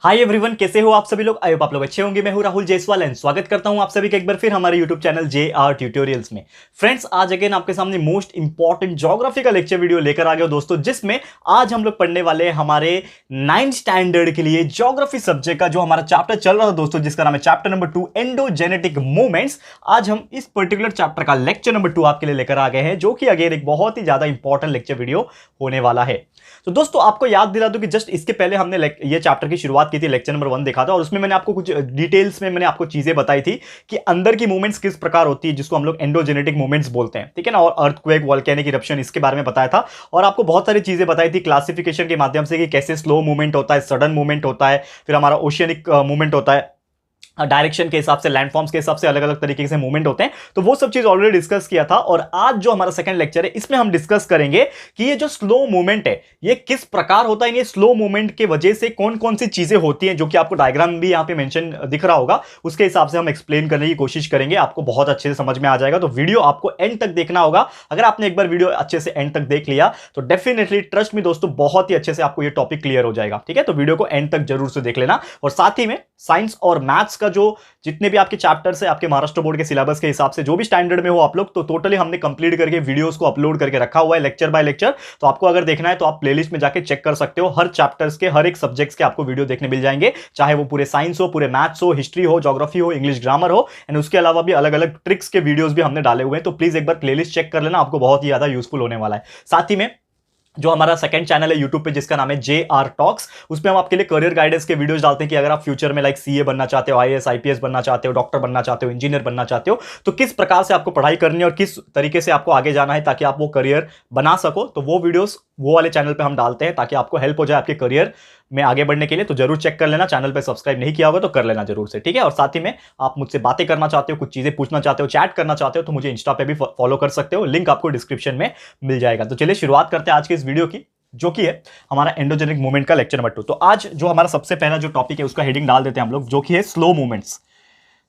Hi everyone, कैसे हो आप सभी लोग। आई होप आप लोग अच्छे होंगे। मैं हूं राहुल जायसवाल एंड स्वागत करता हूं आप सभी का एक बार फिर हमारे यूट्यूब चैनल JR ट्यूटोरियल्स में। फ्रेंड्स, आज अगेन आपके सामने मोस्ट इंपॉर्टेंट ज्योग्राफी का लेक्चर वीडियो लेकर आ गया दोस्तों, जिसमें आज हम लोग पढ़ने वाले हैं हमारे 9th स्टैंडर्ड के लिए ज्योग्राफी सब्जेक्ट का जो हमारा चैप्टर चल रहा था दोस्तों, जिसका नाम है चैप्टर नंबर 2 एंडोजेनेटिक मूवमेंट्स। आज हम इस पर्टिकुलर चैप्टर का लेक्चर नंबर 2 आपके लिए लेकर आ गए हैं, जो कि अगेन एक बहुत ही ज्यादा इंपॉर्टेंट लेक्चर वीडियो होने वाला है। तो दोस्तों, आपको याद दिला दूं कि जस्ट इसके पहले हमने ये चैप्टर की शुरुआत की थी, लेक्चर नंबर 1 देखा था, और उसमें मैंने आपको कुछ डिटेल्स में मैंने आपको चीजें बताई थी कि अंदर की मूवमेंट्स किस प्रकार होती है, जिसको हम लोग एंडोजेनेटिक मूवमेंट्स बोलते हैं, ठीक है ना। और अर्थक्वेक, वोल्केनिक इरप्शन, इसके बारे में बताया था, और आपको बहुत सारी चीजें बताई थी क्लासिफिकेशन के माध्यम से कि कैसे स्लो मूवमेंट होता है, सडन मूवमेंट होता है, फिर हमारा ओशियनिक मूवमेंट होता है, डायरेक्शन के हिसाब से, लैंडफॉर्म्स के हिसाब से अलग अलग तरीके से मूवमेंट होते हैं। तो वो सब चीज ऑलरेडी डिस्कस किया था, और आज जो हमारा सेकंड लेक्चर है इसमें हम डिस्कस करेंगे कि ये जो स्लो मूवमेंट है ये किस प्रकार होता है। ये स्लो मूवमेंट के वजह से कौन कौन सी चीजें होती हैं, जो कि आपको डायग्राम भी यहां पे मेंशन दिख रहा होगा, उसके हिसाब से हम एक्सप्लेन करने की कोशिश करेंगे। आपको बहुत अच्छे से समझ में आ जाएगा, तो वीडियो आपको एंड तक देखना होगा। अगर आपने एक बार वीडियो अच्छे से एंड तक देख लिया तो डेफिनेटली, ट्रस्ट मी दोस्तों, बहुत ही अच्छे से आपको ये टॉपिक क्लियर हो जाएगा, ठीक है। तो वीडियो को एंड तक जरूर से देख लेना, और साथ ही में साइंस और मैथ्स का जो जितने भी आपके चैप्टर्स है आपके महाराष्ट्र बोर्ड के सिलेबस के हिसाब से, जो भी स्टैंडर्ड में हो आप लोग, तो टोटली हमने कंप्लीट करके वीडियोस को अपलोड करके रखा हुआ है लेक्चर बाय लेक्चर। तो आपको अगर देखना है तो आप प्लेलिस्ट में जाके चेक कर सकते हो। हर चैप्टर्स के, हर एक सब्जेक्ट्स के आपको वीडियो देखने मिल जाएंगे, चाहे वो पूरे साइंस हो, पूरे मैथ्स हो, हिस्ट्री हो, ज्योग्राफी हो, इंग्लिश ग्रामर हो, एंड उसके अलावा भी अलग अलग ट्रिक्स के वीडियोस भी हमने डाले हुए हैं। तो प्लीज एक बार प्लेलिस्ट चेक कर लेना, आपको बहुत ही ज्यादा यूजफुल होने वाला है। साथ ही में जो हमारा सेकंड चैनल है यूट्यूब पे, जिसका नाम है JR टॉक्स, उसमें हम आपके लिए करियर गाइडेंस के वीडियोस डालते हैं कि अगर आप फ्यूचर में लाइक CA बनना चाहते हो, IAS IPS बनना चाहते हो, डॉक्टर बनना चाहते हो, इंजीनियर बनना चाहते हो, तो किस प्रकार से आपको पढ़ाई करनी है और किस तरीके से आपको आगे जाना है ताकि आप वो करियर बना सको, तो वो वीडियोस वो वाले चैनल पे हम डालते हैं ताकि आपको हेल्प हो जाए आपके करियर में आगे बढ़ने के लिए। तो जरूर चेक कर लेना, चैनल पे सब्सक्राइब नहीं किया होगा तो कर लेना जरूर से, ठीक है। और साथ ही में आप मुझसे बातें करना चाहते हो, कुछ चीजें पूछना चाहते हो, चैट करना चाहते हो, तो मुझे इंस्टा पे भी फॉलो कर सकते हो, लिंक आपको डिस्क्रिप्शन में मिल जाएगा। तो चलिए शुरुआत करते हैं आज के इस वीडियो की, जो कि है हमारा एंडोजेनिक मूवमेंट का लेक्चर नंबर 2। तो आज जो हमारा सबसे पहला जो टॉपिक है उसका हेडिंग डाल देते हैं हम लोग, जो कि है स्लो मूवमेंट्स।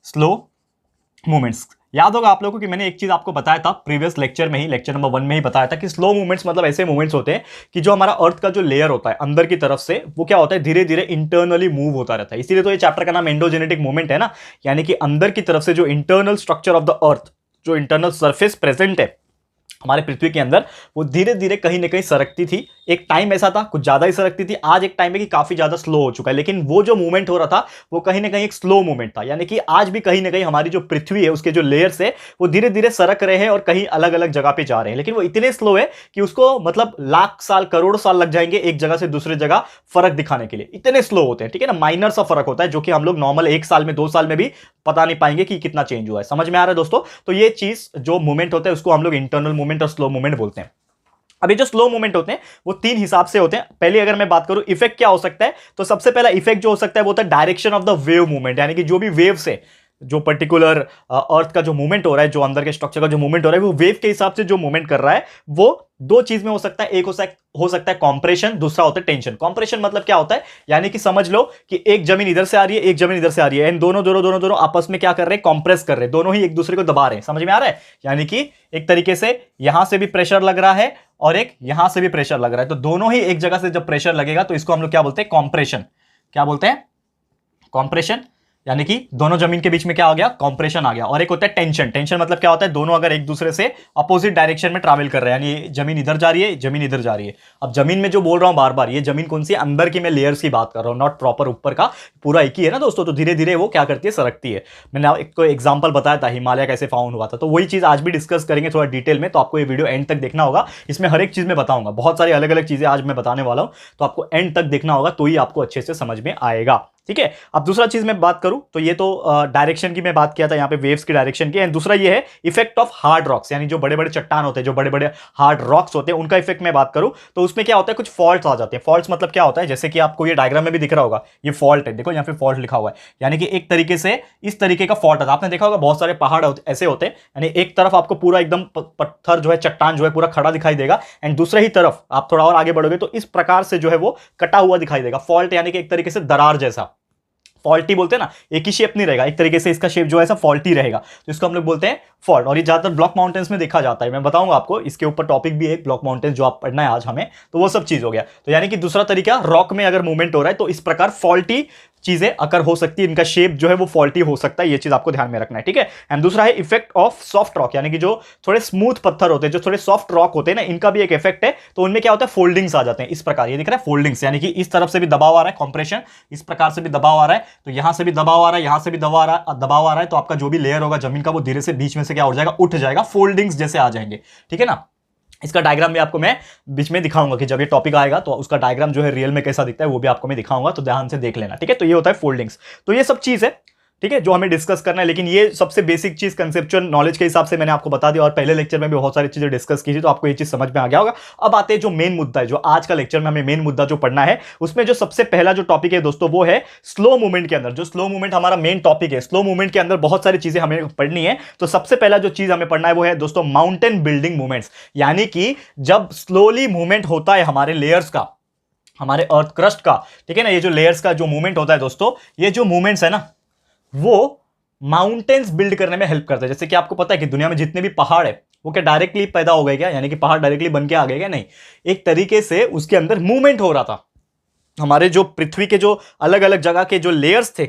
स्लो मूवमेंट्स, याद होगा आप लोगों को कि मैंने एक चीज आपको बताया था प्रीवियस लेक्चर में ही, लेक्चर नंबर 1 में ही बताया था कि स्लो मूवमेंट्स मतलब ऐसे मूवमेंट्स होते हैं कि जो हमारा अर्थ का जो लेयर होता है अंदर की तरफ से, वो क्या होता है, धीरे धीरे इंटरनली मूव होता रहता है। इसीलिए तो ये चैप्टर का नाम एंडोजेनेटिक मूवमेंट है ना, यानी कि अंदर की तरफ से जो internal structure of the earth, जो इंटरनल सरफेस प्रेजेंट है हमारे पृथ्वी के अंदर, वो धीरे धीरे कहीं ना कहीं सरकती थी। एक टाइम ऐसा था कुछ ज्यादा ही सरकती थी, आज एक टाइम है कि काफी ज्यादा स्लो हो चुका है, लेकिन वो जो मूवमेंट हो रहा था वो कहीं ना कहीं एक स्लो मूवमेंट था। यानी कि आज भी कहीं ना कहीं हमारी जो पृथ्वी है उसके जो लेयर्स है वो धीरे धीरे सरक रहे हैं और कहीं अलग अलग जगह पे जा रहे हैं, लेकिन वो इतने स्लो है कि उसको मतलब लाख साल, करोड़ साल लग जाएंगे एक जगह से दूसरी जगह फर्क दिखाने के लिए। इतने स्लो होते हैं, ठीक है ना। माइनर सा फर्क होता है जो कि हम लोग नॉर्मल 1 साल में, 2 साल में भी पता नहीं पाएंगे कि कितना चेंज हुआ है। समझ में आ रहा है दोस्तों। तो ये चीज जो मूवमेंट होता है उसको हम लोग इंटरनल मूवमेंट और स्लो मूवमेंट बोलते हैं। अब ये जो स्लो मूवमेंट होते हैं वो 3 हिसाब से होते हैं। पहले अगर मैं बात करूं इफेक्ट क्या हो सकता है, तो सबसे पहला इफेक्ट जो हो सकता है वो होता है direction of the wave movement, यानी कि जो भी वेव से जो पर्टिकुलर अर्थ का जो मूवमेंट हो रहा है, जो अंदर के स्ट्रक्चर का जो मूवमेंट हो रहा है, वो वेव के हिसाब से जो मूवमेंट कर रहा है, वो 2 चीज में हो सकता है। एक हो सकता है कॉम्प्रेशन, दूसरा होता है टेंशन। कॉम्प्रेशन मतलब क्या होता है, यानी कि समझ लो कि एक जमीन इधर से आ रही है, एक जमीन इधर से आ रही है, एंड दोनों आपस में क्या कर रहे हैं, कॉम्प्रेस कर रहे हैं, दोनों ही एक दूसरे को दबा रहे हैं। समझ में आ रहा है, यानी कि एक तरीके से यहां से भी प्रेशर लग रहा है और एक यहां से भी प्रेशर लग रहा है, तो दोनों ही एक जगह से जब प्रेशर लगेगा तो इसको हम लोग क्या बोलते हैं, कॉम्प्रेशन। क्या बोलते हैं, कॉम्प्रेशन, यानी कि दोनों जमीन के बीच में क्या आ गया, कंप्रेशन आ गया। और एक होता है टेंशन। टेंशन मतलब क्या होता है, दोनों अगर एक दूसरे से अपोजिट डायरेक्शन में ट्रैवल कर रहे हैं, यानी जमीन इधर जा रही है, जमीन इधर जा रही है। अब जमीन में जो बोल रहा हूं बार बार, ये जमीन कौन सी, अंदर की मैं लेयर्स की बात कर रहा हूं, नॉट प्रॉपर ऊपर का, पूरा एक ही है ना दोस्तों। तो धीरे धीरे वो क्या करती है, सरकती है। मैंने एक तो एग्जाम्पल बताया था हिमालय कैसे फाउंड हुआ था, तो वही चीज आज भी डिस्कस करेंगे थोड़ा डिटेल में। तो आपको ये वीडियो एंड तक देखना होगा, इसमें हर एक चीज में बताऊंगा, बहुत सारी अलग अलग चीजें आज मैं बताने वाला हूं, तो आपको एंड तक देखना होगा, तो ही आपको अच्छे से समझ में आएगा, ठीक है। अब दूसरा चीज मैं बात करूं तो ये तो डायरेक्शन की मैं बात किया था यहाँ पे, वेव्स की डायरेक्शन की। एंड दूसरा ये है इफेक्ट ऑफ हार्ड रॉक्स, यानी जो बड़े बड़े चट्टान होते हैं, जो बड़े बड़े हार्ड रॉक्स होते हैं, उनका इफेक्ट मैं बात करूं तो उसमें क्या होता है, कुछ फॉल्ट्स आ जाते हैं। फॉल्ट्स मतलब क्या होता है, जैसे कि आपको ये डायग्राम में भी दिख रहा होगा, ये फॉल्ट है, देखो यहाँ पे फॉल्ट लिखा हुआ है, यानी कि एक तरीके से इस तरीके का फॉल्ट है। आपने देखा होगा बहुत सारे पहाड़ ऐसे होते हैं, यानी एक तरफ आपको पूरा एकदम पत्थर जो है, चट्टान जो है पूरा खड़ा दिखाई देगा, एंड दूसरे ही तरफ आप थोड़ा और आगे बढ़ोगे तो इस प्रकार से जो है वो कटा हुआ दिखाई देगा। फॉल्ट यानी कि एक तरीके से दरार जैसा फॉल्टी बोलते हैं ना, एक ही शेप नहीं रहेगा, एक तरीके से इसका शेप जो है ऐसा फॉल्टी रहेगा, तो इसको हम लोग बोलते हैं फॉल्ट। और ये ज्यादातर ब्लॉक माउंटेन्स में देखा जाता है। मैं बताऊंगा आपको, इसके ऊपर टॉपिक भी है ब्लॉक माउंटेन्स जो आप पढ़ना है आज हमें, तो वो सब चीज हो गया। तो यानी कि दूसरा तरीका, रॉक में अगर मूवमेंट हो रहा है तो इस प्रकार फॉल्टी चीजें अकर हो सकती है, इनका शेप जो है वो फॉल्टी हो सकता है, ये चीज आपको ध्यान में रखना है, ठीक है। एंड दूसरा है इफेक्ट ऑफ सॉफ्ट रॉक, यानी कि जो थोड़े स्मूथ पत्थर होते हैं, जो थोड़े सॉफ्ट रॉक होते हैं ना, इनका भी एक इफेक्ट है, तो उनमें क्या होता है, फोल्डिंग्स आ जाते हैं इस प्रकार। ये दिख रहा है फोल्डिंग्स, यानी कि इस तरफ से भी दबाव आ रहा है, कंप्रेशन, इस प्रकार से भी दबाव आ रहा है, तो यहां से भी दबाव आ रहा है, यहां से भी दबाव आ रहा है, तो आपका जो भी लेयर होगा जमीन का वो धीरे से बीच में से क्या हो जाएगा, उठ जाएगा, फोल्डिंग्स जैसे आ जाएंगे, ठीक है ना। इसका डायग्राम भी आपको मैं बीच में दिखाऊंगा कि जब ये टॉपिक आएगा तो उसका डायग्राम जो है रियल में कैसा दिखता है वो भी आपको मैं दिखाऊंगा, तो ध्यान से देख लेना, ठीक है। तो ये होता है फोल्डिंग्स, तो ये सब चीज है, ठीक है, जो हमें डिस्कस करना है। लेकिन ये सबसे बेसिक चीज कंसेप्चुअल नॉलेज के हिसाब से मैंने आपको बता दिया, और पहले लेक्चर में भी बहुत सारी चीजें डिस्कस की थी, तो आपको ये चीज समझ में आ गया होगा। अब आते हैं जो मेन मुद्दा है, जो आज का लेक्चर में हमें मेन मुद्दा जो पढ़ना है, उसमें जो सबसे पहला जो टॉपिक है दोस्तों वो है स्लो मूवमेंट के अंदर, जो स्लो मूवमेंट हमारा मेन टॉपिक है, स्लो मूवमेंट के अंदर बहुत सारी चीजें हमें पढ़नी है। तो सबसे पहला जो चीज हमें पढ़ना है वो है दोस्तों माउंटेन बिल्डिंग मूवमेंट्स, यानी कि जब स्लोली मूवमेंट होता है हमारे लेयर्स का, हमारे अर्थ क्रस्ट का, ठीक है ना, ये जो लेयर्स का जो मूवमेंट होता है दोस्तों, ये जो मूवमेंट्स है ना वो माउंटेन्स बिल्ड करने में हेल्प करते हैं। जैसे कि आपको पता है कि दुनिया में जितने भी पहाड़ है वो क्या डायरेक्टली पैदा हो गए क्या, यानी कि पहाड़ डायरेक्टली बन के आ गए क्या, नहीं, एक तरीके से उसके अंदर मूवमेंट हो रहा था। हमारे जो पृथ्वी के जो अलग अलग जगह के जो लेयर्स थे,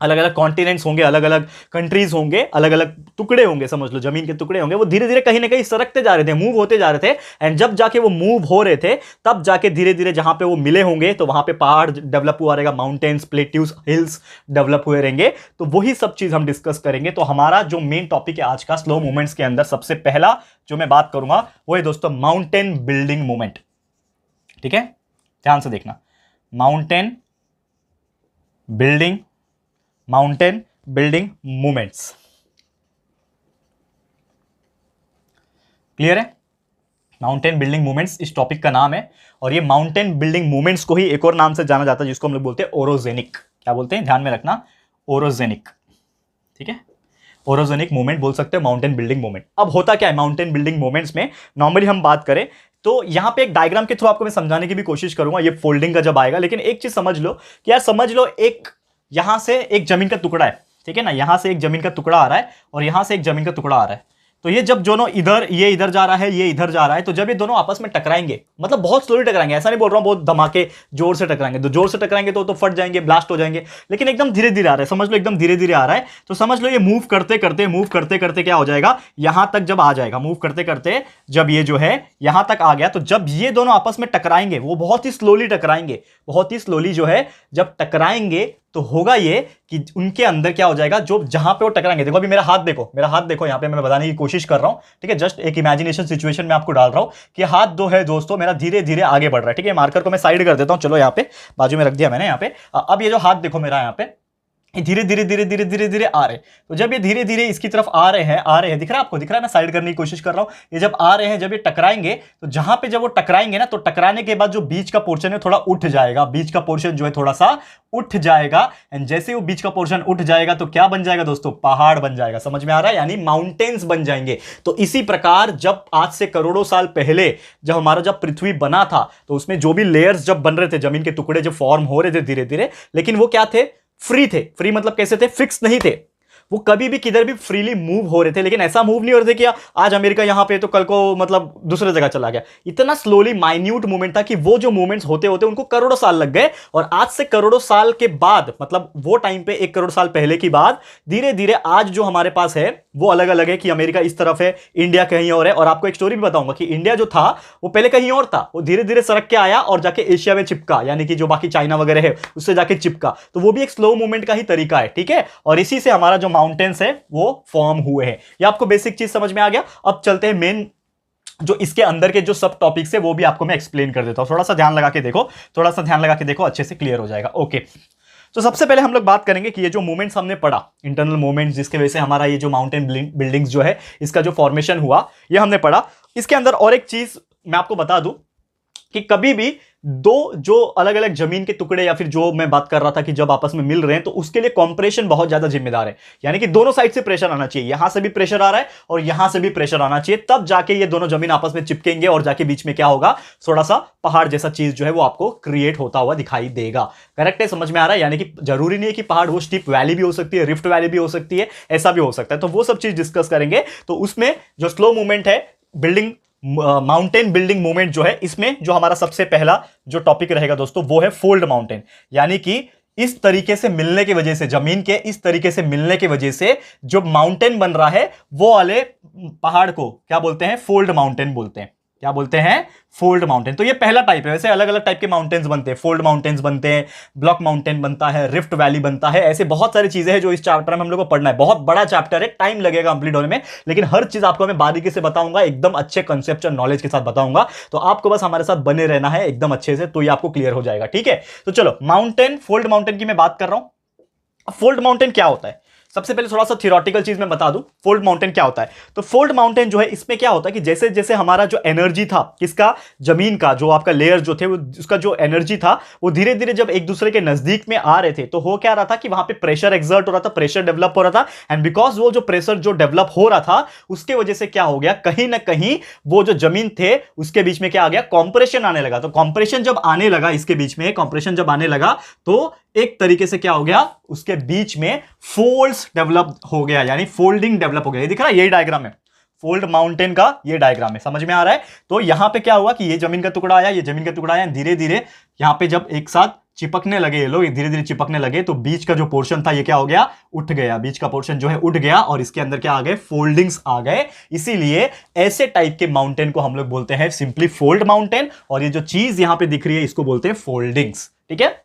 अलग अलग कॉन्टिनेंट्स होंगे, अलग अलग कंट्रीज होंगे, अलग अलग टुकड़े होंगे, समझ लो जमीन के टुकड़े होंगे, वो धीरे धीरे कहीं ना कहीं सरकते जा रहे थे, मूव होते जा रहे थे। एंड जब जाके वो मूव हो रहे थे तब जाके धीरे धीरे जहां पे वो मिले होंगे तो वहां पे पहाड़ डेवलप हुआ रहेगा, माउंटेन्स, प्लेट्यूज, हिल्स डेवलप हुए रहेंगे। तो वही सब चीज हम डिस्कस करेंगे। तो हमारा जो मेन टॉपिक है आज का स्लो मूवमेंट्स के अंदर, सबसे पहला जो मैं बात करूंगा वो है दोस्तों माउंटेन बिल्डिंग मूवमेंट, ठीक है, ध्यान से देखना, माउंटेन बिल्डिंग मूवमेंट्स, क्लियर है। माउंटेन बिल्डिंग मूवमेंट्स इस टॉपिक का नाम है, और ये माउंटेन बिल्डिंग मूवमेंट्स को ही एक और नाम से जाना जाता है जिसको हम लोग बोलते हैं ओरोजेनिक। क्या बोलते हैं, ध्यान में रखना, ओरोजेनिक, ठीक है, ओरोजेनिक मूवमेंट बोल सकते हैं, माउंटेन बिल्डिंग मूवमेंट। अब होता क्या है माउंटेन बिल्डिंग मूवमेंट्स में, नॉर्मली हम बात करें तो यहां पे एक डायग्राम के थ्रू आपको मैं समझाने की भी कोशिश करूंगा, ये फोल्डिंग का जब आएगा। लेकिन एक चीज समझ लो कि यार, समझ लो एक यहां से एक जमीन का टुकड़ा है, ठीक है ना, यहां से एक जमीन का टुकड़ा आ रहा है और यहां से एक जमीन का टुकड़ा आ रहा है। तो ये जब दोनों इधर, ये इधर जा रहा है, ये इधर जा रहा है, तो जब ये दोनों आपस में टकराएंगे, मतलब बहुत स्लोली टकराएंगे, ऐसा नहीं बोल रहा हूं बहुत धमाके जोर से टकराएंगे, तो जोर से टकराएंगे तो फट जाएंगे, ब्लास्ट हो जाएंगे, लेकिन एकदम धीरे धीरे आ रहा है, समझ लो एकदम धीरे धीरे आ रहा है। तो समझ लो ये मूव करते करते क्या हो जाएगा, यहां तक जब आ जाएगा, मूव करते करते जब ये जो है यहां तक आ गया, तो जब ये दोनों आपस में टकराएंगे, वो बहुत ही स्लोली टकराएंगे, बहुत ही स्लोली जो है जब टकराएंगे तो होगा ये कि उनके अंदर क्या हो जाएगा, जो जहां पे वो टकराएंगे, देखो अभी मेरा हाथ देखो, यहां पे मैं बताने की कोशिश कर रहा हूं, ठीक है, जस्ट एक इमेजिनेशन सिचुएशन में आपको डाल रहा हूं कि हाथ दो है दोस्तों मेरा धीरे धीरे आगे बढ़ रहा है, ठीक है। मार्कर को मैं साइड कर देता हूं, चलो यहां पे बाजू में रख दिया मैंने, यहां पे अब ये जो हाथ देखो मेरा यहां पे धीरे धीरे धीरे धीरे धीरे धीरे आ रहे, तो जब ये धीरे धीरे इसकी तरफ आ रहे हैं, दिख रहा है आपको, दिख रहा है, मैं साइड करने की कोशिश कर रहा हूं, ये जब आ रहे हैं, जब ये टकराएंगे, तो जहां पे जब वो टकराएंगे ना, तो टकराने के बाद जो बीच का पोर्शन है थोड़ा उठ जाएगा, बीच का पोर्शन जो है थोड़ा सा उठ जाएगा। एंड जैसे वो बीच का पोर्शन उठ जाएगा तो क्या बन जाएगा दोस्तों, पहाड़ बन जाएगा, समझ में आ रहा है, यानी माउंटेन्स बन जाएंगे। तो इसी प्रकार जब आज से करोड़ों साल पहले जब हमारा जब पृथ्वी बना था, तो उसमें जो भी लेयर्स जब बन रहे थे, जमीन के टुकड़े जब फॉर्म हो रहे थे धीरे धीरे, लेकिन वो क्या थे, फ्री थे। फ्री मतलब कैसे थे, फिक्स नहीं थे, वो कभी भी किधर भी फ्रीली मूव हो रहे थे। लेकिन ऐसा मूव नहीं हो रहे थे कि आज अमेरिका यहां पे तो कल को मतलब दूसरे जगह चला गया। इतना स्लोली माइन्यूट मूवमेंट था कि वो जो मूवमेंट्स होते होते उनको करोड़ों साल लग गए। और आज से करोड़ों साल के बाद, मतलब वो टाइम पे 1 करोड़ साल पहले की बात, धीरे धीरे आज जो हमारे पास है वो अलग अलग है कि अमेरिका इस तरफ है, इंडिया कहीं और है। और आपको एक स्टोरी भी बताऊंगा कि इंडिया जो था वो पहले कहीं और था, वो धीरे धीरे सरक के आया और जाके एशिया में चिपका, यानी कि जो बाकी चाइना वगैरह है उससे जाके चिपका। तो वो भी एक स्लो मूवमेंट का ही तरीका है, ठीक है। और इसी से हमारा जो माउंटेन्स है वो फॉर्म हुए हैं। ये आपको बेसिक चीज समझ में आ गया। अब चलते हैं मेन जो इसके अंदर के जो सब टॉपिक्स है वो भी आपको मैं एक्सप्लेन कर देता हूं। थोड़ा सा ध्यान लगा के देखो, अच्छे से क्लियर हो जाएगा। ओके, तो सबसे पहले हम लोग बात करेंगे कि ये जो मूवमेंट्स हमने पढ़ा, इंटरनल मूवमेंट्स जिसके वजह से हमारा ये जो माउंटेन बिल्डिंग्स जो है इसका जो फॉर्मेशन हुआ, ये हमने पढ़ा। इसके अंदर और एक चीज मैं आपको बता दूं कि कभी भी दो जो अलग अलग जमीन के टुकड़े या फिर जो मैं बात कर रहा था कि जब आपस में मिल रहे हैं तो उसके लिए कंप्रेशन बहुत ज्यादा जिम्मेदार है, यानी कि दोनों साइड से प्रेशर आना चाहिए, यहां से भी प्रेशर आ रहा है और यहां से भी प्रेशर आना चाहिए, तब जाके ये दोनों जमीन आपस में चिपकेंगे और जाके बीच में क्या होगा, थोड़ा सा पहाड़ जैसा चीज जो है वो आपको क्रिएट होता हुआ दिखाई देगा। करेक्ट है, समझ में आ रहा है? यानी कि जरूरी नहीं है कि पहाड़ वो स्टीप वैली भी हो सकती है, रिफ्ट वैली भी हो सकती है, ऐसा भी हो सकता है, तो वो सब चीज डिस्कस करेंगे। तो उसमें जो स्लो मूवमेंट है, बिल्डिंग माउंटेन बिल्डिंग मूवमेंट जो है, इसमें जो हमारा सबसे पहला जो टॉपिक रहेगा दोस्तों वो है फोल्ड माउंटेन, यानी कि इस तरीके से मिलने की वजह से, जमीन के इस तरीके से मिलने की वजह से जो माउंटेन बन रहा है वो वाले पहाड़ को क्या बोलते हैं, फोल्ड माउंटेन बोलते हैं। क्या बोलते हैं? Fold mountain. तो ये पहला टाइप है, वैसे अलग अलग टाइप के माउंटेन्स बनते हैं, फोल्ड माउंटेन्स बनते हैं, ब्लॉक माउंटेन बनता है, रिफ्ट वैली बनता है, ऐसे बहुत सारी चीजें हैं जो इस चैप्टर में हम लोग को पढ़ना है। बहुत बड़ा चैप्टर है, टाइम लगेगा कंप्लीट होने में, लेकिन हर चीज आपको मैं बारीकी से बताऊंगा, एकदम अच्छे कंसेप्चुअल नॉलेज के साथ बताऊंगा, तो आपको बस हमारे साथ बने रहना है एकदम अच्छे से, तो ये आपको क्लियर हो जाएगा। ठीक है, तो चलो माउंटेन, फोल्ड माउंटेन की मैं बात कर रहा हूं। फोल्ड माउंटेन क्या होता है, सबसे पहले थोड़ा सा थियोरेटिकल चीज मैं बता दूं, फोल्ड माउंटेन क्या होता है। तो फोल्ड माउंटेन जो है, इसमें क्या होता है कि जैसे जैसे हमारा जो एनर्जी था, किसका, जमीन का, जो आपका लेयर जो थे, वो उसका जो एनर्जी था वो धीरे धीरे जब एक दूसरे के नजदीक में आ रहे थे, तो हो क्या रहा था कि वहां पे प्रेशर एक्सर्ट हो रहा था, प्रेशर डेवलप हो रहा था, एंड बिकॉज वो जो प्रेशर जो डेवलप हो रहा था उसके वजह से क्या हो गया, कहीं ना कहीं वो जो जमीन थे उसके बीच में क्या आ गया, कॉम्प्रेशन आने लगा। तो कॉम्प्रेशन जब आने लगा, इसके बीच में कॉम्प्रेशन जब आने लगा, तो एक तरीके से क्या हो गया, उसके बीच में फोल्ड्स डेवलप हो गया, यानी फोल्डिंग डेवलप हो गया। ये दिख रहा है, यही डायग्राम है फोल्ड माउंटेन का, ये डायग्राम है, समझ में आ रहा है? तो यहां पे क्या हुआ कि ये जमीन का टुकड़ा आया, ये जमीन का टुकड़ा आया, धीरे धीरे यहां पे जब एक साथ चिपकने लगे ये लोग, धीरे धीरे चिपकने लगे, तो बीच का जो पोर्शन था ये क्या हो गया, उठ गया, बीच का पोर्शन जो है उठ गया, और इसके अंदर क्या आ गए, फोल्डिंग्स आ गए। इसीलिए ऐसे टाइप के माउंटेन को हम लोग बोलते हैं सिंपली फोल्ड माउंटेन, और ये जो चीज यहां पे दिख रही है इसको बोलते हैं फोल्डिंग्स। ठीक है,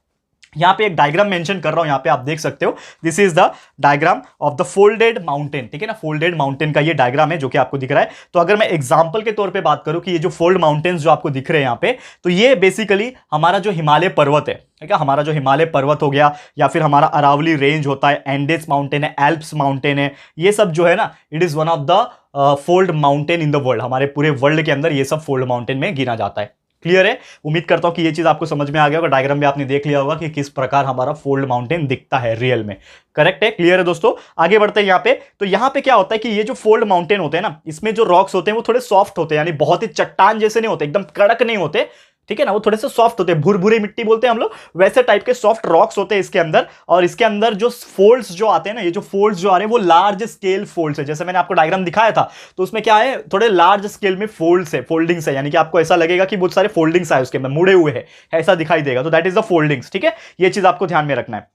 यहां पे एक डायग्राम मेंशन कर रहा हूं, यहां पे आप देख सकते हो, this is the diagram of the folded mountain. ठीक है ना, फोल्डेड माउंटेन का ये डायग्राम है जो कि आपको दिख रहा है। तो अगर मैं एग्जांपल के तौर पे बात करूं कि ये जो फोल्ड माउंटेन्स जो आपको दिख रहे हैं यहां पे, तो ये बेसिकली हमारा जो हिमालय पर्वत है, ठीक है, हमारा जो हिमालय पर्वत हो गया, या फिर हमारा अरावली रेंज होता है, एंडेस माउंटेन है, एल्प्स माउंटेन है, ये सब जो है ना, it is one of the fold mountain in the world. हमारे पूरे वर्ल्ड के अंदर ये सब फोल्ड माउंटेन में गिना जाता है। क्लियर है? उम्मीद करता हूं कि ये चीज आपको समझ में आ गया होगा, डायग्राम भी आपने देख लिया होगा कि किस प्रकार हमारा फोल्ड माउंटेन दिखता है रियल में। करेक्ट है, क्लियर है दोस्तों? आगे बढ़ते हैं यहाँ पे। तो यहाँ पे क्या होता है कि ये जो फोल्ड माउंटेन होते हैं ना, इसमें जो रॉक्स होते हैं वो थोड़े सॉफ्ट होते हैं, यानी बहुत ही चट्टान जैसे नहीं होते, एकदम कड़क नहीं होते, ठीक है ना, वो थोड़े से सॉफ्ट होते हैं, भुरभुरी मिट्टी बोलते हैं हम लोग, वैसे टाइप के सॉफ्ट रॉक्स होते हैं इसके अंदर। और इसके अंदर जो फोल्ड्स जो आते हैं ना, ये जो फोल्ड्स जो आ रहे हैं वो लार्ज स्केल फोल्ड्स है, जैसे मैंने आपको डायग्राम दिखाया था, तो उसमें क्या है, थोड़े लार्ज स्केल में फोल्ड्स है, फोल्डिंग्स है, यानी कि आपको ऐसा लगेगा कि बहुत सारे फोल्डिंग्स आए उसके अंदर, मुड़े हुए हैं, ऐसा दिखाई देगा, तो दैट इज द फोल्डिंग्स। ठीक है, ये चीज आपको ध्यान में रखना है।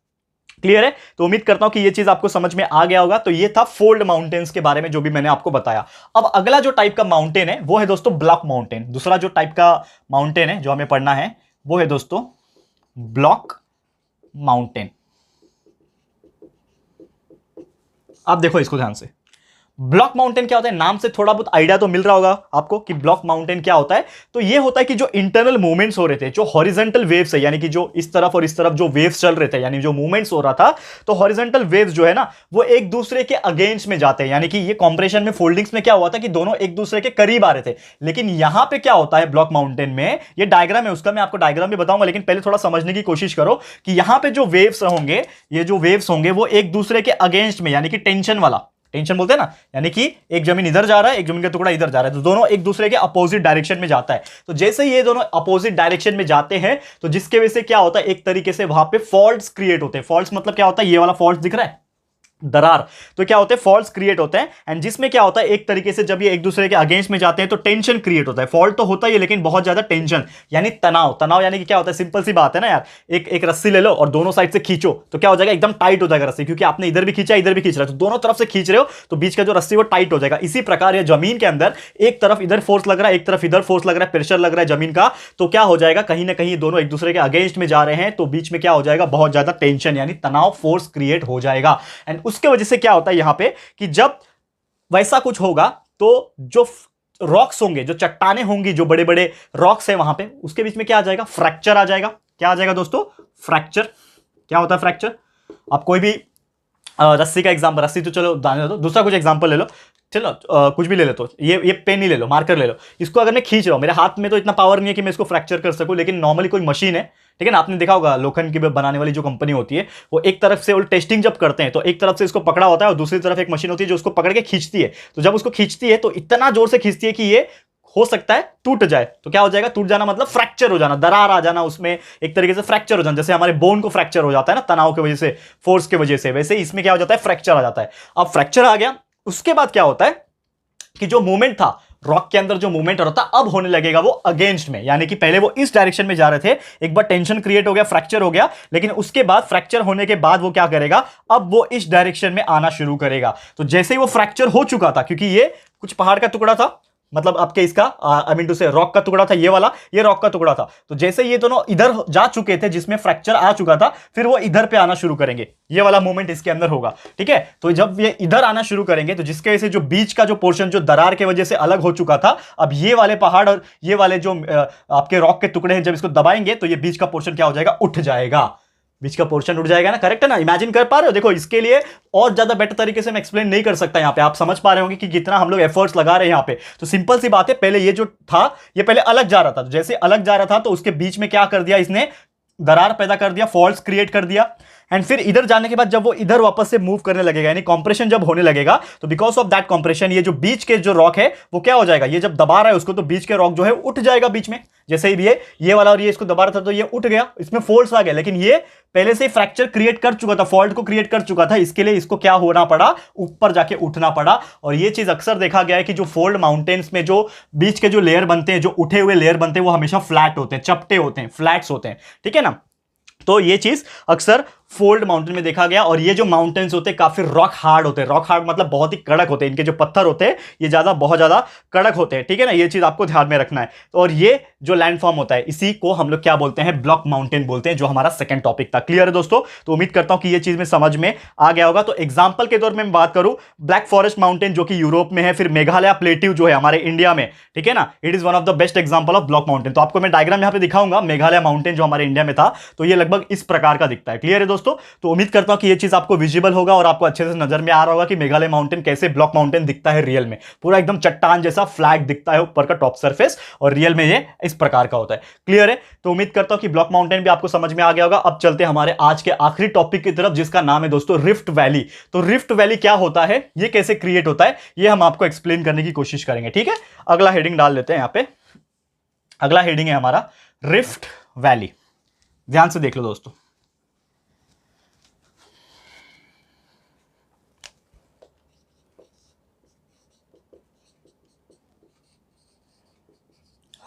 क्लियर है? तो उम्मीद करता हूं कि ये चीज आपको समझ में आ गया होगा। तो ये था फोल्ड माउंटेन्स के बारे में जो भी मैंने आपको बताया। अब अगला जो टाइप का माउंटेन है वो है दोस्तों ब्लॉक माउंटेन। दूसरा जो टाइप का माउंटेन है जो हमें पढ़ना है वो है दोस्तों ब्लॉक माउंटेन। आप देखो इसको ध्यान से, ब्लॉक माउंटेन क्या होता है, नाम से थोड़ा बहुत आइडिया तो मिल रहा होगा आपको कि ब्लॉक माउंटेन क्या होता है। तो ये होता है कि जो इंटरनल मूवमेंट्स हो रहे थे, जो हॉरिजॉन्टल वेव्स है, यानी कि जो इस तरफ और इस तरफ जो वेव्स चल रहे थे, यानी जो मूवमेंट्स हो रहा था, तो हॉरिजॉन्टल वेव्स जो है ना वो एक दूसरे के अगेंस्ट में जाते हैं, यानी कि ये कॉम्प्रेशन में फोल्डिंग्स में क्या हुआ था कि दोनों एक दूसरे के करीब आ रहे थे। लेकिन यहां पे क्या होता है ब्लॉक माउंटेन में, ये डायग्राम है उसका, मैं आपको डायग्राम भी बताऊंगा, लेकिन पहले थोड़ा समझने की कोशिश करो कि यहां पे जो वेव्स होंगे, ये जो वेव्स होंगे वो एक दूसरे के अगेंस्ट में, यानी कि टेंशन वाला, टेंशन बोलते हैं ना, यानी कि एक जमीन इधर जा रहा है, एक जमीन का टुकड़ा इधर जा रहा है, तो दोनों एक दूसरे के अपोजिट डायरेक्शन में जाता है। तो जैसे ये दोनों अपोजिट डायरेक्शन में जाते हैं, तो जिसके वजह से क्या होता है, एक तरीके से वहां पे फॉल्ट्स क्रिएट होते हैं। फॉल्ट्स मतलब क्या होता है, ये वाला फॉल्ट दिख रहा है, दरार, तो क्या होते हैं, फॉल्ट्स क्रिएट होते हैं। एंड जिसमें क्या होता है, एक तरीके से जब ये एक दूसरे के अगेंस्ट में जाते हैं तो टेंशन क्रिएट होता है। फॉल्ट तो होता ही है लेकिन बहुत ज्यादा टेंशन, यानी तनाव। तनाव यानी कि क्या होता है, सिंपल सी बात है ना यार, एक रस्सी ले लो और दोनों साइड से खींचो तो क्या हो जाएगा, एकदम टाइट हो जाएगा रस्सी, क्योंकि आपने इधर भी खींचा इधर भी खींच रहा है, तो दोनों तरफ से खींच रहे हो तो बीच का जो रस्सी वो टाइट हो जाएगा। इसी प्रकार ये जमीन के अंदर एक तरफ इधर फोर्स लग रहा है, एक तरफ इधर फोर्स लग रहा है, प्रेशर लग रहा है जमीन का, तो क्या हो जाएगा, कहीं ना कहीं दोनों एक दूसरे के अगेंस्ट में जा रहे हैं, तो बीच में क्या हो जाएगा, बहुत ज्यादा टेंशन यानी तनाव, फोर्स क्रिएट हो जाएगा। एंड उसके वजह से क्या होता है यहां पे कि जब वैसा कुछ होगा तो जो रॉक्स होंगे, जो चट्टाने होंगी, जो बड़े बड़े रॉक्स हैं वहां पे, उसके बीच में क्या आ जाएगा, फ्रैक्चर आ जाएगा। क्या आ जाएगा दोस्तों, फ्रैक्चर। क्या होता है फ्रैक्चर? आप कोई भी रस्सी का एग्जांपल, रस्सी तो चलो दाने दो, दूसरा कुछ एग्जांपल ले लो। चलो कुछ भी ले लो, तो ये पेन ही ले लो, मार्कर ले लो, इसको अगर मैं खींच रहा हूं, मेरे हाथ में तो इतना पावर नहीं है कि मैं इसको फ्रैक्चर कर सकूं, लेकिन नॉर्मली कोई मशीन है, ठीक है ना, आपने देखा होगा लोखंड की बनाने वाली जो कंपनी होती है, वो एक तरफ से वो टेस्टिंग जब करते हैं तो एक तरफ से इसको पकड़ा होता है और दूसरी तरफ एक मशीन होती है जो उसको पकड़ के खींचती है। तो जब उसको खींचती है तो इतना जोर से खींचती है कि ये हो सकता है टूट जाए। तो क्या हो जाएगा, टूट जाना मतलब फ्रैक्चर हो जाना, दरार आ जाना, उसमें एक तरीके से फ्रैक्चर हो जाना, जैसे हमारे बोन को फ्रैक्चर हो जाता है ना तनाव की वजह से, फोर्स की वजह से, वैसे इसमें क्या हो जाता है, फ्रैक्चर आ जाता है। अब फ्रैक्चर आ गया, उसके बाद क्या होता है कि जो मूवमेंट था रॉक के अंदर, जो मूवमेंट हो रहा था, अब होने लगेगा वो अगेंस्ट में, यानी कि पहले वो इस डायरेक्शन में जा रहे थे, एक बार टेंशन क्रिएट हो गया, फ्रैक्चर हो गया, लेकिन उसके बाद फ्रैक्चर होने के बाद वो क्या करेगा, अब वो इस डायरेक्शन में आना शुरू करेगा। तो जैसे ही वो फ्रैक्चर हो चुका था, क्योंकि ये कुछ पहाड़ का टुकड़ा था, मतलब आपके इसका आई मीन टू से रॉक का टुकड़ा था, ये वाला ये रॉक का टुकड़ा था, तो जैसे ये दोनों इधर जा चुके थे जिसमें फ्रैक्चर आ चुका था, फिर वो इधर पे आना शुरू करेंगे, ये वाला मूवमेंट इसके अंदर होगा, ठीक है। तो जब ये इधर आना शुरू करेंगे तो जिसके वजह से जो बीच का जो पोर्शन जो दरार के वजह से अलग हो चुका था, अब ये वाले पहाड़ और ये वाले जो आपके रॉक के टुकड़े हैं, जब इसको दबाएंगे तो ये बीच का पोर्शन क्या हो जाएगा, उठ जाएगा, बीच का पोर्शन उठ जाएगा ना, करेक्ट है ना, इमेजिन कर पा रहे हो। देखो इसके लिए और ज्यादा बेटर तरीके से मैं एक्सप्लेन नहीं कर सकता, यहां पे आप समझ पा रहे होंगे कि कितना हम लोग एफर्ट्स लगा रहे हैं यहां पे। तो सिंपल सी बात है, पहले ये जो था ये पहले अलग जा रहा था, तो जैसे अलग जा रहा था तो उसके बीच में क्या कर दिया इसने, दरार पैदा कर दिया, फॉल्ट्स क्रिएट कर दिया, एंड फिर इधर जाने के बाद जब वो इधर वापस से मूव करने लगेगा, यानी कंप्रेशन जब होने लगेगा, तो बिकॉज ऑफ दैट कंप्रेशन ये जो बीच के जो रॉक है वो क्या हो जाएगा, ये जब दबा रहा है उसको, तो बीच के रॉक जो है उठ जाएगा बीच में, जैसे ही ये वाला और ये इसको दबा रहा था तो ये उठ गया, इसमें फोर्स आ गया, लेकिन ये पहले से फ्रैक्चर क्रिएट कर चुका था, फॉल्ट को क्रिएट कर चुका था, इसके लिए इसको क्या होना पड़ा, ऊपर जाके उठना पड़ा। और ये चीज अक्सर देखा गया है कि जो फोल्ड माउंटेन्स में जो बीच के जो लेयर बनते हैं, जो उठे हुए लेयर बनते हैं, वो हमेशा फ्लैट होते हैं, चपटे होते हैं, फ्लैट्स होते हैं, ठीक है ना। तो ये चीज अक्सर फोल्ड माउंटेन में देखा गया। और ये जो माउंटेन्स होते हैं काफी रॉक हार्ड होते हैं, रॉक हार्ड मतलब बहुत ही कड़क होते हैं, इनके जो पत्थर होते हैं ये बहुत ज्यादा कड़क होते हैं, ठीक है ना, ये चीज आपको ध्यान में रखना है। और ये जो लैंडफॉर्म होता है इसी को हम लोग क्या बोलते हैं, ब्लॉक माउंटेन बोलते हैं, जो हमारा सेकंड टॉपिक था। क्लियर है दोस्तों, तो उम्मीद करता हूं कि ये चीज में समझ में आ गया होगा। तो एग्जाम्पल के तौर में मैं बात करूं, ब्लैक फॉरेस्ट माउंटेन जो कि यूरोप में है, फिर मेघालय प्लेट्यू जो है हमारे इंडिया में, ठीक है ना, it is one of the best example of block mountain. तो आपको मैं डायग्राम यहां पे दिखाऊंगा, मेघालय माउंटेन जो हमारे इंडिया में था, तो ये लगभग इस प्रकार का दिखता है। क्लियर है दोस्तों, तो उम्मीद करता हूं कि ये चीज आपको विजिबल होगा और आपको अच्छे से नजर में आ रहा होगा कि मेघालय माउंटेन कैसे ब्लॉक माउंटेन दिखता है रियल में, पूरा एकदम चट्टान जैसा फ्लैट दिखता है ऊपर का टॉप सरफेस, और रियल में ये इस प्रकार का होता है। क्लियर है, तो उम्मीद करता हूं कि ब्लॉक माउंटेन भी आपको समझ में आ गया होगा। अब चलते हैं हमारे आज के आखिरी टॉपिक की तरफ, जिसका नाम है दोस्तों रिफ्ट वैली। तो रिफ्ट वैली क्या होता है, ये कैसे क्रिएट होता है, ये हम आपको एक्सप्लेन करने की कोशिश करेंगे, ठीक है। अगला हेडिंग डाल लेते हैं यहां पे, अगला हेडिंग है हमारा रिफ्ट वैली। ध्यान से देख लो दोस्तों,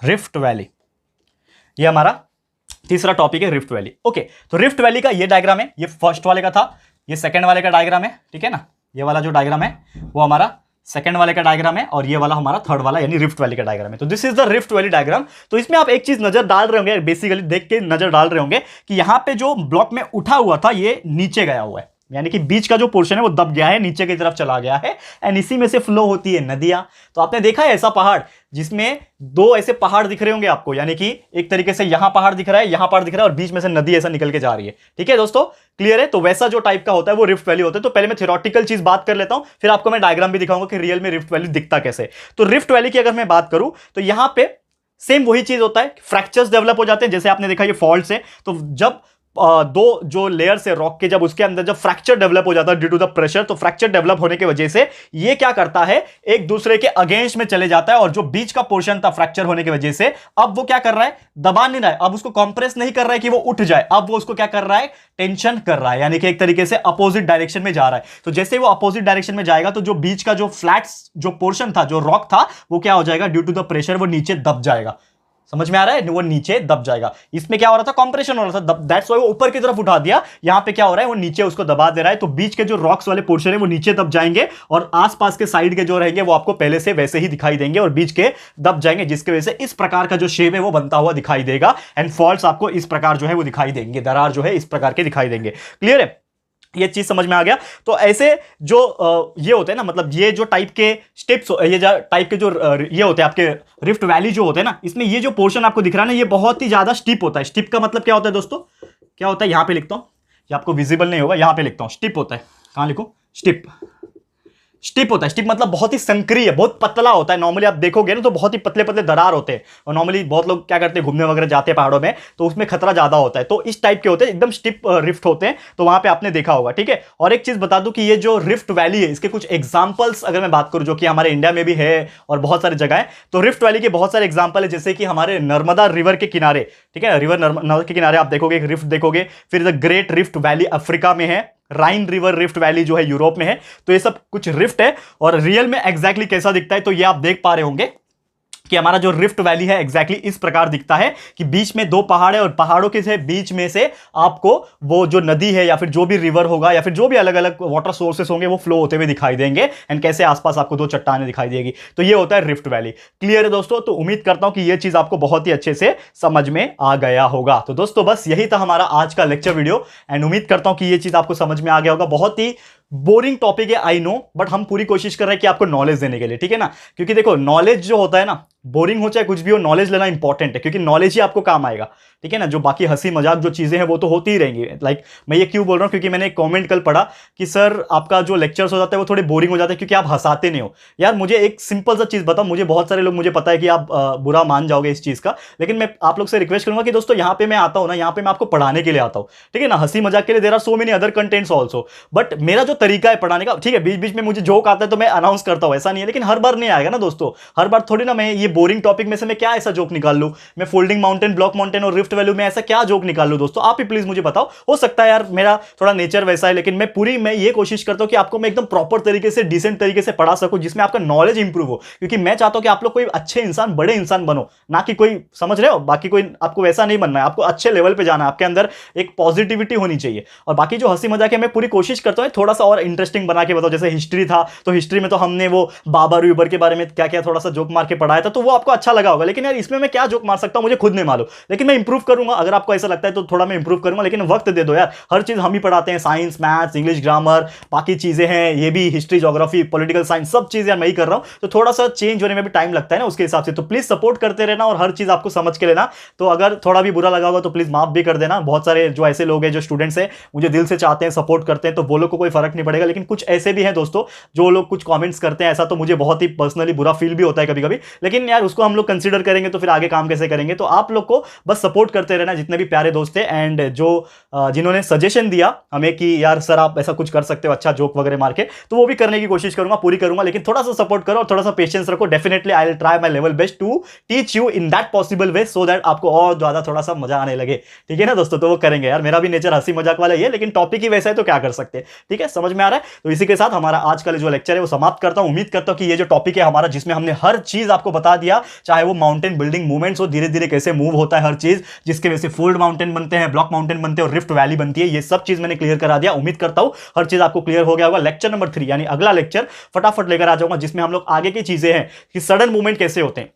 रिफ्ट वैली, ये हमारा तीसरा टॉपिक है, रिफ्ट वैली। ओके, तो रिफ्ट वैली का ये डायग्राम है, ये फर्स्ट वाले का था, ये सेकंड वाले का डायग्राम है, ठीक है ना, ये वाला जो डायग्राम है वो हमारा सेकंड वाले का डायग्राम है, और ये वाला हमारा थर्ड वाला यानी रिफ्ट वैली का डायग्राम है। तो this is the rift valley diagram. तो इसमें आप एक चीज नजर डाल रहे होंगे, बेसिकली देख के नजर डाल रहे होंगे कि यहां पे जो ब्लॉक में उठा हुआ था ये नीचे गया हुआ है, यानी कि बीच का जो पोर्शन है वो दब गया है, नीचे की तरफ चला गया है, एंड इसी में से फ्लो होती है नदियां। तो आपने देखा है ऐसा पहाड़ जिसमें दो ऐसे पहाड़ दिख रहे होंगे आपको, यानी कि एक तरीके से यहां पहाड़ दिख रहा है, यहां पहाड़ दिख रहा है, और बीच में से नदी ऐसा निकल के जा रही है, ठीक है दोस्तों। क्लियर है, तो वैसा जो टाइप का होता है वो रिफ्ट वैली होता है। तो पहले मैं थ्योरेटिकल चीज बात कर लेता हूं, फिर आपको मैं डायग्राम भी दिखाऊंगा कि रियल में रिफ्ट वैली दिखता कैसे। तो रिफ्ट वैली की अगर मैं बात करूं तो यहां पे सेम वही चीज होता है, फ्रैक्चर्स डेवलप हो जाते हैं, जैसे आपने देखा ये फॉल्ट्स है, तो जब दो जो लेयर्स है रॉक के, जब उसके अंदर जब फ्रैक्चर डेवलप हो जाता है ड्यू टू द प्रेशर, तो फ्रैक्चर डेवलप होने की वजह से ये क्या करता है, एक दूसरे के अगेंस्ट में चले जाता है, और जो बीच का पोर्शन था फ्रैक्चर होने की वजह से, अब वो क्या कर रहा है, दबा नहीं रहा है, अब उसको कंप्रेस नहीं कर रहा है कि वो उठ जाए, अब वो उसको क्या कर रहा है, टेंशन कर रहा है, यानी कि एक तरीके से अपोजिट डायरेक्शन में जा रहा है। तो जैसे वो अपोजिट डायरेक्शन में जाएगा तो जो बीच का जो फ्लैट्स जो पोर्शन था, जो रॉक था, वो क्या हो जाएगा, ड्यू टू द प्रेशर वो नीचे दब जाएगा। समझ में आ रहा है, वो नीचे दब जाएगा। इसमें क्या हो रहा था, कंप्रेशन हो रहा था, दैट्स व्हाई वो ऊपर की तरफ उठा दिया। यहां पे क्या हो रहा है, वो नीचे उसको दबा दे रहा है, तो बीच के जो रॉक्स वाले पोर्शन है वो नीचे दब जाएंगे, और आसपास के साइड के जो रहेंगे वो आपको पहले से वैसे ही दिखाई देंगे, और बीच के दब जाएंगे, जिसकी वजह से इस प्रकार का जो शेप है वो बनता हुआ दिखाई देगा, एंड फॉल्ट्स आपको इस प्रकार जो है वो दिखाई देंगे, दरार जो है इस प्रकार के दिखाई देंगे। क्लियर है, ये चीज समझ में आ गया। तो ऐसे जो ये होते हैं ना, मतलब ये जो टाइप के स्टेप्स, ये जो टाइप के जो ये होते हैं आपके रिफ्ट वैली जो होते हैं ना, इसमें ये जो पोर्शन आपको दिख रहा है ना, ये बहुत ही ज्यादा स्टीप होता है। स्टीप का मतलब क्या होता है दोस्तों, क्या होता है, यहां पे लिखता हूं, ये आपको विजिबल नहीं होगा, यहां पे लिखता हूं, स्टीप होता है, कहां लिखूं, स्टीप, स्टिप होता है। स्टिप मतलब बहुत ही संक्रिय, बहुत पतला होता है। नॉर्मली आप देखोगे ना तो बहुत ही पतले पतले दरार होते हैं, और नॉर्मली बहुत लोग क्या करते हैं, घूमने वगैरह जाते हैं पहाड़ों में, तो उसमें खतरा ज्यादा होता है। तो इस टाइप के होते हैं, एकदम स्टिप रिफ्ट होते हैं, तो वहां पे आपने देखा होगा। ठीक है, और एक चीज बता दूं कि ये जो रिफ्ट वैली है, इसके कुछ एग्जांपल्स अगर मैं बात करूं जो कि हमारे इंडिया में भी है और बहुत सारी जगह है, तो रिफ्ट वैली के बहुत सारे एग्जांपल है, जैसे कि हमारे नर्मदा रिवर के किनारे। ठीक है, रिवर नर्मदा के किनारे आप देखोगे एक रिफ्ट देखोगे। फिर the great rift valley Africa में है, राइन रिवर रिफ्ट वैली जो है यूरोप में है। तो ये सब कुछ रिफ्ट है, और रियल में एग्जैक्टली कैसा दिखता है तो ये आप देख पा रहे होंगे कि हमारा जो रिफ्ट वैली है एग्जैक्टली इस प्रकार दिखता है कि बीच में दो पहाड़ है, और पहाड़ों के से बीच में से आपको वो जो नदी है या फिर जो भी रिवर होगा या फिर जो भी अलग अलग वाटर सोर्सेस होंगे वो फ्लो होते हुए दिखाई देंगे, एंड कैसे आसपास आपको दो चट्टानें दिखाई देगी। तो ये होता है रिफ्ट वैली। क्लियर है दोस्तों? तो उम्मीद करता हूं कि ये चीज आपको बहुत ही अच्छे से समझ में आ गया होगा। तो दोस्तों बस यही था हमारा आज का लेक्चर वीडियो, एंड उम्मीद करता हूं कि ये चीज आपको समझ में आ गया होगा। बहुत ही बोरिंग टॉपिक है आई नो, बट हम पूरी कोशिश कर रहे हैं कि आपको नॉलेज देने के लिए। ठीक है ना, क्योंकि देखो नॉलेज जो होता है ना, बोरिंग हो चाहे कुछ भी हो, नॉलेज लेना इंपॉर्टेंट है, क्योंकि नॉलेज ही आपको काम आएगा। ठीक है ना, जो बाकी हंसी मजाक जो चीजें हैं वो तो होती ही रहेंगी। लाइक मैं ये क्यों बोल रहा हूं, क्योंकि मैंने एक कमेंट कल पढ़ा कि सर आपका जो लेक्चर्स हो जाता है वो थोड़े बोरिंग हो जाते हैं क्योंकि आप हंसाते नहीं हो। यार मुझे एक सिंपल सा चीज बताओ, मुझे बहुत सारे लोग, मुझे पता है कि आप बुरा मान जाओगे इस चीज का, लेकिन मैं आप लोग से रिक्वेस्ट करूंगा कि दोस्तों यहाँ पे मैं आता हूं ना, यहाँ पे मैं आपको पढ़ाने के लिए आता हूं। ठीक है ना, हंसी मजाक के लिए there are so many other contents also, but मेरा जो तरीका है पढ़ाने का, ठीक है बीच बीच में मुझे जोक आता है तो मैं अनाउंस करता हूं, ऐसा नहीं है, लेकिन हर बार नहीं आएगा ना दोस्तों। हर बार थोड़ी ना मैं ये बोरिंग टॉपिक में से मैं क्या ऐसा जोक निकाल लूं, मैं फोल्डिंग माउंटेन, ब्लॉक माउंटेन और रिफ्ट वैली में ऐसा क्या जोक निकाल लूं दोस्तों? आप ही प्लीज मुझे बताओ। हो सकता है यार मेरा थोड़ा नेचर वैसा है, लेकिन मैं ये कोशिश करता हूं कि आपको मैं एकदम प्रॉपर तरीके से, डिसेंट तरीके से पढ़ा सकूं, जिसमें आपका नॉलेज इंप्रूव हो, क्योंकि मैं चाहता हूं कि आप लोग कोई अच्छे इंसान, बड़े इंसान बनो, ना कि कोई, समझ रहे हो, बाकी कोई आपको वैसा नहीं बनना है, आपको अच्छे लेवल पे जाना है, आपके अंदर एक पॉजिटिविटी होनी चाहिए। और बाकी जो हंसी मजाक है मैं पूरी कोशिश करता हूं थोड़ा सा और इंटरेस्टिंग बना के बताओ। जैसे हिस्ट्री था तो हिस्ट्री में तो हमने वो बाबर यूबर के बारे में क्या क्या थोड़ा सा जोक मार के पढ़ाया था, तो वो आपको अच्छा लगा होगा। लेकिन यार इसमें मैं क्या जोक मार सकता हूं मुझे खुद नहीं मालूम, लेकिन मैं इंप्रूव करूंगा। अगर आपको ऐसा लगता है तो थोड़ा मैं इंप्रूव करूंगा, लेकिन वक्त दे दो यार। हर चीज हम ही पढ़ाते हैं, साइंस, मैथ्स, इंग्लिश, ग्रामर, बाकी चीजें हैं, ये भी हिस्ट्री, ज्योग्राफी, पॉलिटिकल साइंस, सब चीजें मैं ही कर रहा हूं, तो थोड़ा सा चेंज होने में भी टाइम लगता है ना उसके हिसाब से। तो प्लीज सपोर्ट करते रहना और हर चीज आपको समझ के लेना। तो अगर थोड़ा भी बुरा लगा होगा तो प्लीज माफ भी कर देना। बहुत सारे जो ऐसे लोग हैं, जो स्टूडेंट्स हैं, मुझे दिल से चाहते हैं, सपोर्ट करते हैं, तो वो लोग को कोई फर्क नहीं पड़ेगा। लेकिन कुछ ऐसे भी हैं दोस्तों जो लोग कुछ कमेंट्स करते हैं, ऐसा तो मुझे बहुत ही पर्सनली बुरा फील भी होता है कभी कभी, लेकिन यार उसको हम लोग कंसीडर करेंगे तो फिर आगे काम कैसे करेंगे। तो आप लोग को बस सपोर्ट करते रहना, जितने भी प्यारे दोस्त हैं, एंड जो जिन्होंने सजेशन दिया हमें कि यार सर आप ऐसा कुछ कर सकते हो अच्छा जोक वगैरह मार के, तो वो भी करने की कोशिश करूंगा, पूरी करूंगा। लेकिन थोड़ा सा सपोर्ट करो और थोड़ा सा पेशेंस रखो। Definitely I will try my level best to teach you in that possible way, so that आपको और ज्यादा थोड़ा सा मजा आने लगे। ठीक है ना दोस्तों, तो वो करेंगे यार। मेरा भी नेचर हंसी मजाक वाला ही है, लेकिन टॉपिक ही वैसा है तो क्या कर सकते हैं। ठीक है, समझ में आ रहा है? तो इसी के साथ हमारा आज का जो लेक्चर है वो समाप्त करता हूं। उम्मीद करता हूं कि ये जो टॉपिक है हमारा, जिसमें हमने हर चीज आपको बता दिया, चाहे वो माउंटेन बिल्डिंग मूवमेंट्स हो, धीरे धीरे कैसे मूव होता है हर चीज, जिसके वजह से फोल्ड माउंटेन बनते हैं, ब्लॉक माउंटेन बनते हैं और रिफ्ट वैली बनती है, ये सब चीज मैंने क्लियर करा दिया। उम्मीद करता हूं हर चीज आपको क्लियर हो गया होगा। लेक्चर नंबर 3 यानी अगला लेक्चर फटाफट लेकर आ जाऊंगा, जिसमें हम लोग आगे की चीजें हैं कि सडन मूवमेंट कैसे होते हैं,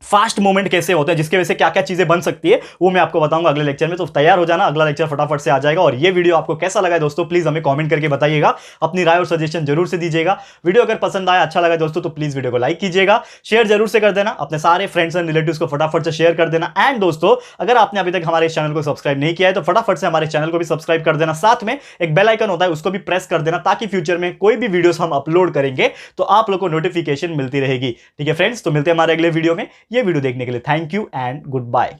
फास्ट मूवमेंट कैसे होता है, जिसके वजह से क्या क्या चीजें बन सकती है, वो मैं आपको बताऊंगा अगले लेक्चर में। तो तैयार हो जाना, अगला लेक्चर फटाफट से आ जाएगा। और ये वीडियो आपको कैसा लगा है दोस्तों, प्लीज हमें कमेंट करके बताइएगा, अपनी राय और सजेशन जरूर से दीजिएगा। वीडियो अगर पसंद आया, अच्छा लगा दोस्तों, तो प्लीज वीडियो को लाइक कीजिएगा, शेयर जरूर से कर देना, अपने सारे फ्रेंड्स एंड रिलेटिव्स को फटाफट से शेयर कर देना। एंड दोस्तों अगर आपने अभी तक हमारे इस चैनल को सब्सक्राइब नहीं किया है तो फटाफट से हमारे चैनल को भी सब्सक्राइब कर देना, साथ में एक बेल आइकन होता है उसको भी प्रेस कर देना, ताकि फ्यूचर में कोई भी वीडियोस हम अपलोड करेंगे तो आप लोग को नोटिफिकेशन मिलती रहेगी। ठीक है फ्रेंड्स, तो मिलते हैं हमारे अगले वीडियो में। ये वीडियो देखने के लिए thank you and good bye.